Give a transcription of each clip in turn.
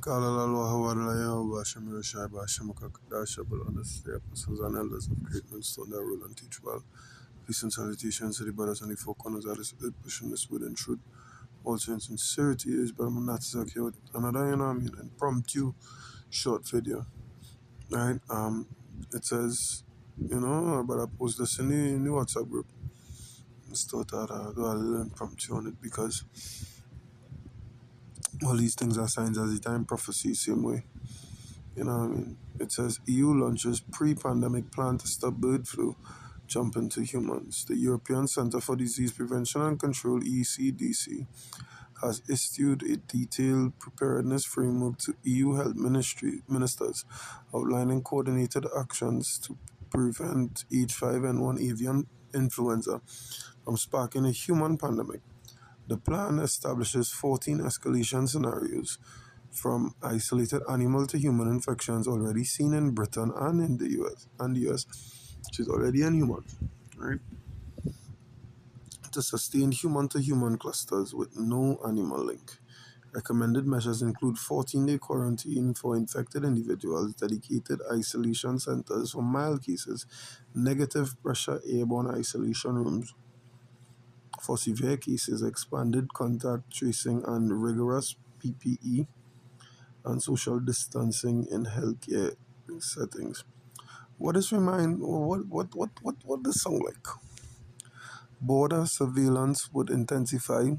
قال الله Hawala Basham Shai Basham Kakadashabal on the apostles and elders of great men stone that rule and teach well. Peace and salutations to the brothers and the four corners that is pushing this within truth. Also in sincerity is but I'm not here with another impromptu short video. Right? It says, but I post this in the WhatsApp group. Just thought I'd do a little impromptu on it because all these things are signs as the time prophecy same way. You know what I mean? It says EU launches pre-pandemic plan to stop bird flu jump into humans. The European Centre for Disease Prevention and Control (ECDC) has issued a detailed preparedness framework to EU health ministers, outlining coordinated actions to prevent H5N1 avian influenza from sparking a human pandemic. The plan establishes 14 escalation scenarios, from isolated animal to human infections already seen in Britain and in the US, which is already in humans, right? To sustain human to human clusters with no animal link. Recommended measures include 14-day quarantine for infected individuals, dedicated isolation centers for mild cases, negative pressure airborne isolation rooms for severe cases, expanded contact tracing and rigorous PPE, and social distancing in healthcare settings. What does this sound like? Border surveillance would intensify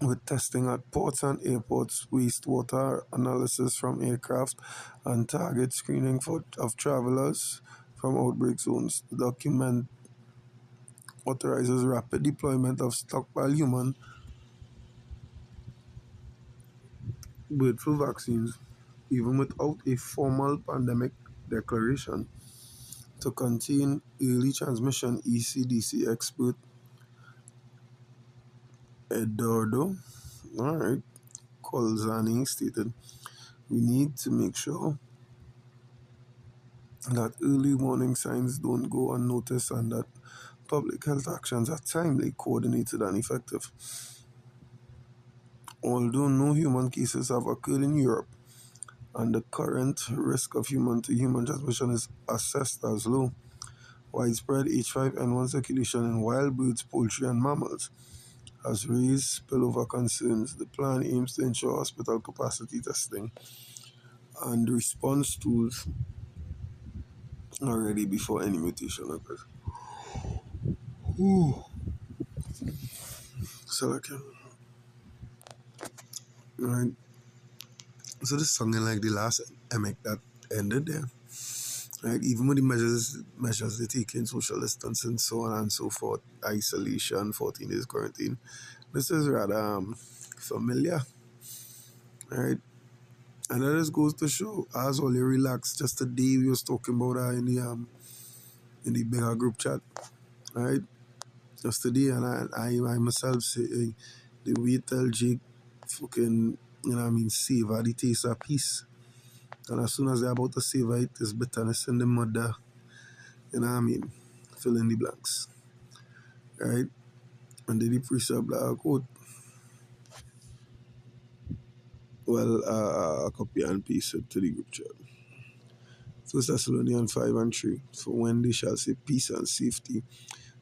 with testing at ports and airports, wastewater analysis from aircraft, and target screening of travelers from outbreak zones. The document authorizes rapid deployment of stockpile human bird flu vaccines, even without a formal pandemic declaration, to contain early transmission. ECDC expert Eduardo Colzani stated, "We need to make sure that early warning signs don't go unnoticed and that public health actions are timely, coordinated, and effective." Although no human cases have occurred in Europe and the current risk of human-to-human transmission is assessed as low, widespread H5N1 circulation in wild birds, poultry, and mammals has raised spillover concerns. The plan aims to ensure hospital capacity testing and response tools are ready before any mutation occurs. So, right. So this sounding like the last emic that ended there. Right, even with the measures they take in, social distancing, so on and so forth, isolation, 14 days quarantine. This is rather familiar, right? And that just goes to show, as all you relax, just today we was talking about that in the bigger group chat, right? Just today, and I myself say, the way tell Jake fucking, savor the taste of peace. And as soon as they're about to savor it, there's bitterness in the mother. Fill in the blanks, right? And then the precept black quote. Well, I copy and paste it to the group chat. 1 Thessalonians 5:3. For when they shall say peace and safety,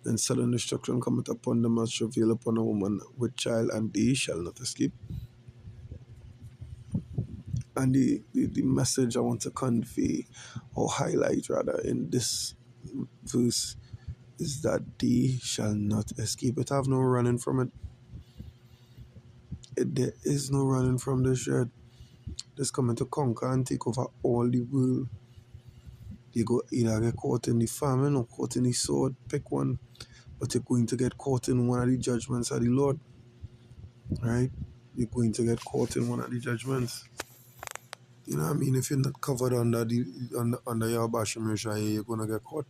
then sudden destruction cometh upon them as travail upon a woman with child, and they shall not escape. And the message I want to convey, or highlight rather, in this verse is that they shall not escape. It have no running from it. There is no running from this dread. This coming to conquer and take over all the world. You go either get caught in the famine or caught in the sword, pick one, but you're going to get caught in one of the judgments of the Lord, right? You're going to get caught in one of the judgments. You know what I mean? If you're not covered under your Basham Shai, you're going to get caught,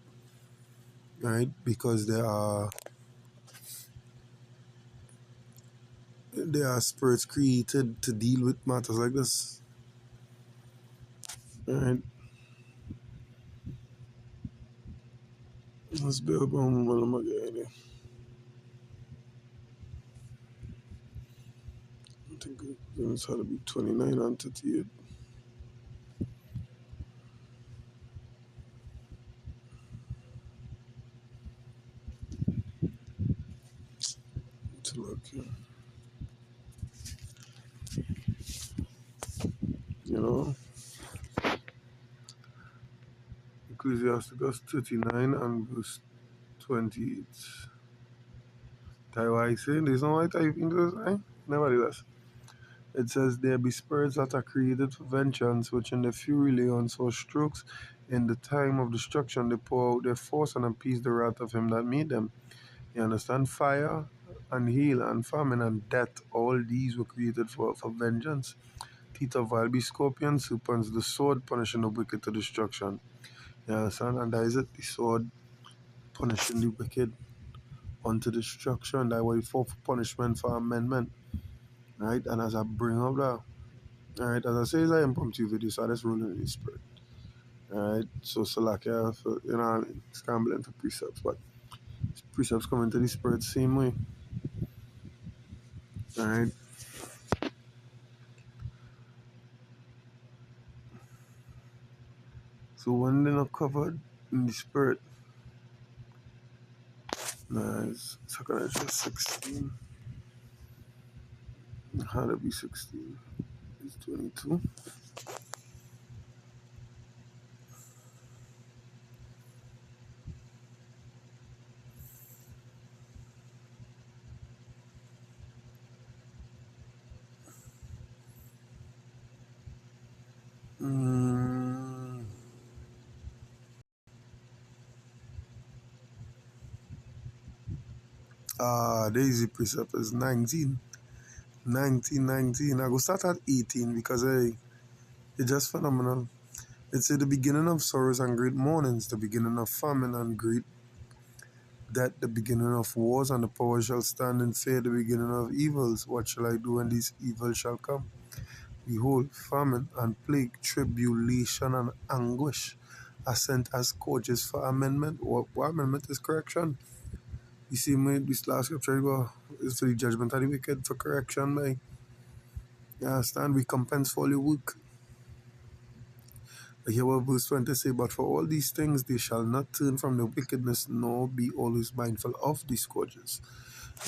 right? Because there are spirits created to deal with matters like this, right? Let's build one more. think it's had to be 29 and 38. To look, yeah. You know, Ecclesiasticus 39 and verse 28. Taiwan saying there's no white type into this, eh? Nevertheless, it says there be spirits that are created for vengeance, which in the fury lay on sore strokes. In the time of destruction, they pour out their force and appease the wrath of him that made them. You understand? Fire and hail and famine and death, all these were created for vengeance. Teeth of wild beast, scorpions, serpents, the sword punishing the wicked to destruction. You understand? And that is it, the sword punishing the wicked unto destruction. That way for punishment for amendment. Right? And as I bring up that, alright, as I say, it's an impromptu video, so I just roll in the spirit. Alright, so Salakia, for, you know what I mean, scrambling for precepts, but precepts come into the spirit same way. Alright, so when they're not covered in the spirit, it's Second Ezra 16. How to be 16? It's 22. Mm, the easy precept is 19. 19, 19. I go start at 18 because hey, it's just phenomenal. It's at the beginning of sorrows and great mournings, the beginning of famine and great death, the beginning of wars, and the power shall stand in fear, the beginning of evils. What shall I do when these evils shall come? Behold, famine and plague, tribulation and anguish are sent as scourges for amendment. What amendment is correction? You see, me, this last scripture is for the judgment of the wicked, for correction, man. You understand? Recompense for all your work. I hear what verse 20 say, but for all these things they shall not turn from the wickedness, nor be always mindful of the scourges.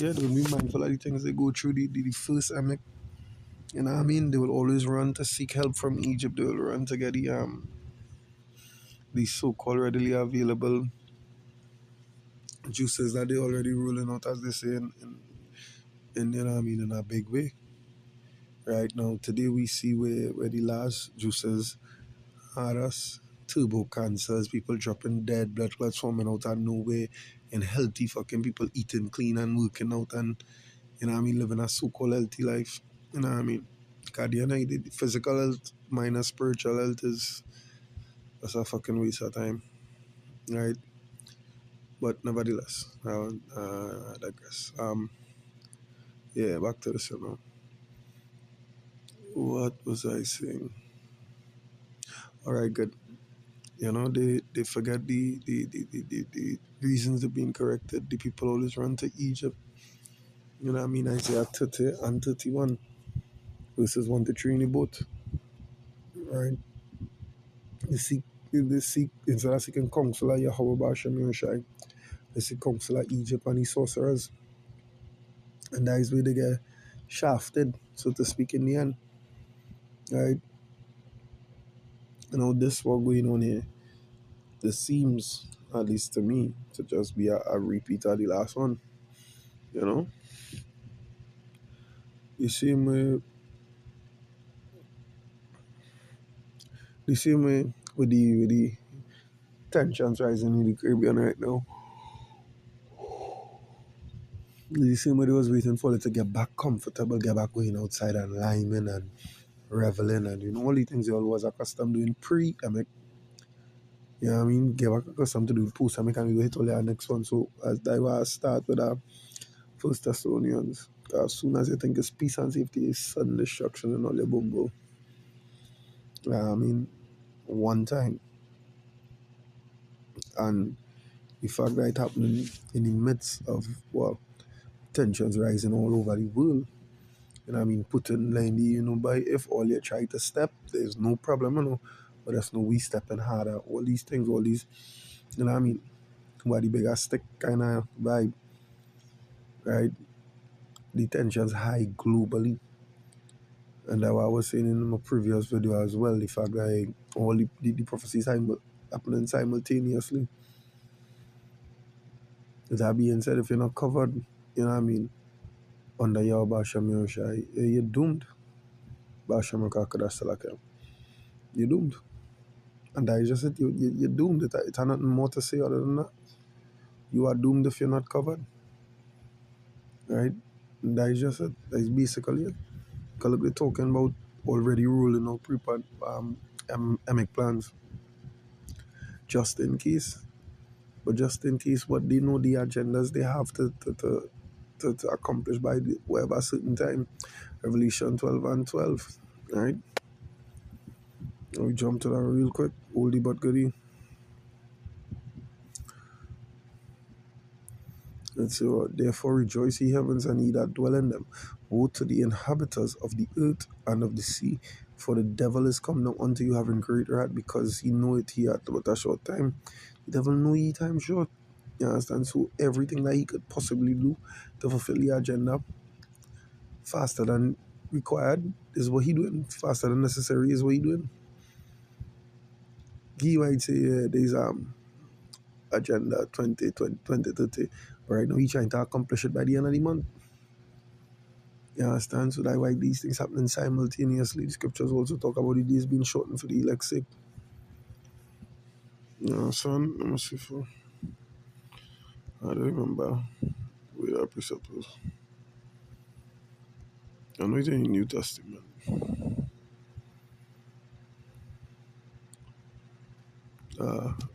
Yeah, they will be mindful of the things they go through, the first epic. You know what I mean? They will always run to seek help from Egypt. They will run to get the so-called readily available juices that they already rolling out, as they say, in you know what I mean, in a big way. Right now, today we see where the last juices had us. Turbo cancers, people dropping dead, blood clots forming out of nowhere, and healthy fucking people eating clean and working out and, you know what I mean, living a so-called healthy life. You know what I mean? Because the end of the physical health minus spiritual health is that's a fucking waste of time. Right? But nevertheless, I digress. Yeah, back to the you know. What was I saying? Alright, good. You know, they forget the reasons they're being corrected. The people always run to Egypt. You know what I mean? Isaiah 30 and 31 verses 1 to 3 in the boat. Right? They seek instead of seeking counsel of Yahweh Bashem Yoshai, they seek counsel of Egypt and his sorcerers. And that is where they get shafted, so to speak, in the end. Right? You know, this what going on here. This seems, at least to me, to just be a repeat of the last one. You know? The same way with the tensions rising in the Caribbean right now. The same way they was waiting for it to get back comfortable, get back going outside and liming and reveling and all the things they all was accustomed doing pre-emic. You know what I mean? Get back accustomed to doing post-emic and we go hit all the next one. So as I was start with First Thessalonians. As soon as you think it's peace and safety, it's sudden destruction and all your bumbo. I mean, one time. And the fact that it happening in the midst of, well, tensions rising all over the world. You know what I mean? Put in line, by if all you try to step, there's no problem, But there's no we stepping harder. All these things, all these, you know what I mean? What the bigger stick kind of vibe, right? The tension's high globally. And that's what I was saying in my previous video as well. The fact that all the prophecies happening simultaneously. With that being said, if you're not covered, you know what I mean, under your Basham Yoshai, you're doomed. Basham Kakadasalaka. You're doomed. And that is just it. You're doomed. It's nothing more to say other than that. You are doomed if you're not covered. Right? And that is just it. That is basically it. Because we're talking about already ruling out emic plans. Just in case. But just in case what they know the agendas they have to accomplish by whatever certain time. Revelation 12 and 12. Right? We jump to that real quick. Oldie but goodie. And so, therefore rejoice, ye heavens, and ye that dwell in them. Woe to the inhabitants of the earth and of the sea, for the devil is come now unto you having great wrath, because he knoweth he hath but a short time. The devil know ye time short. You understand? So everything that he could possibly do to fulfill the agenda faster than required is what he doing. Faster than necessary is what he doing. He might say there's agenda 2030, but right now he's trying to accomplish it by the end of the month. You understand? So that's why these things happening simultaneously. The scriptures also talk about the days being shortened for the elect's sake. You know, son, let me see for I don't remember where that presuppose. I know it's in the New Testament.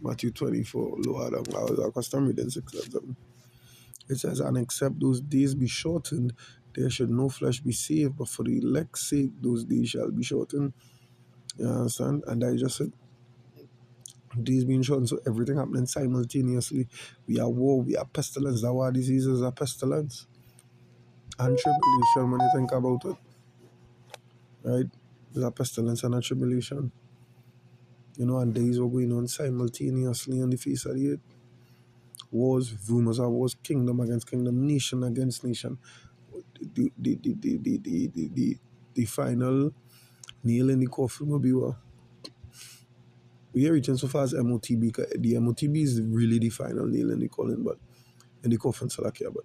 Matthew 24, Lord, I was accustomed reading 6 and 7. It says, and except those days be shortened, there should no flesh be saved, but for the elect's sake, those days shall be shortened. You understand? And I just said, days being shortened, so everything happening simultaneously. We are war, we are pestilence. Our diseases are pestilence and tribulation when you think about it. Right? There's a pestilence and a tribulation. And days were going on simultaneously on the face of the earth. Wars, rumors of wars, kingdom against kingdom, nation against nation. The final nail in the coffin will be war. We are reaching so far as MOTB. The MOTB is really the final nail in the coffin, but in the coffin, so like, yeah, but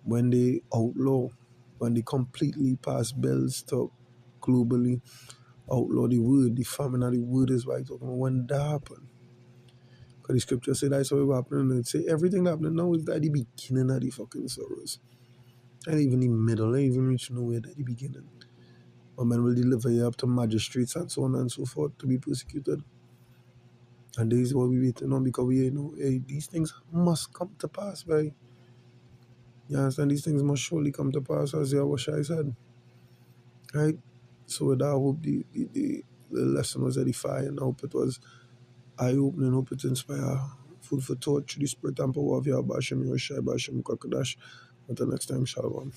when they outlaw, when they completely pass bills to globally outlaw the word, the famine of the word is why I'm talking about when that happened. Because the scripture said that's what will happen, and it say everything that happening now is at the beginning of the fucking sorrows. And even the middle, I even reach nowhere at the beginning. But men will deliver you up to magistrates and so on and so forth to be persecuted. And this is what we waiting on, because we know these things must come to pass, right? You understand? These things must surely come to pass, as Yahushua said. Right? So with that, I hope the lesson was edifying. I hope it was eye-opening. I hope it inspire food for thought through the spirit and power of Yahushua, Yahushua, Yahushua, Kakadash. Until next time, Shalom.